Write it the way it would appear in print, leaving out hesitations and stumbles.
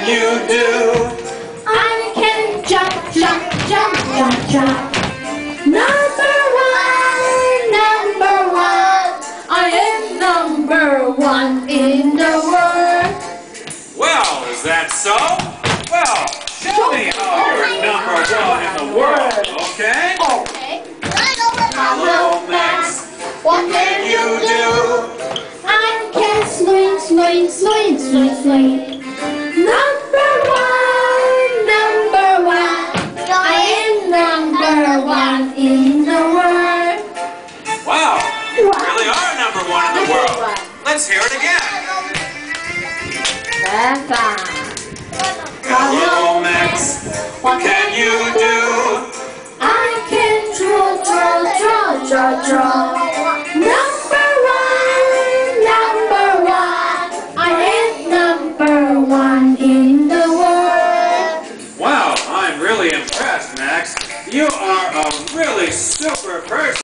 can you do? I can jump, jump, jump, jump, jump. Number one, I am number one in the world. Well, is that so? Well, show me how you're number one in the world, okay? Okay. Hello, Max. What Can you do? I can swing, swing, swing, swing, swing. Number one, I am number one in the world. Wow, you really are number one in the world. Let's hear it again. Hello, Max. What can you do? I can draw, draw, draw, draw, draw. Number one, I am number one in the world. Wow, I'm really impressed, Max. You are a really super person.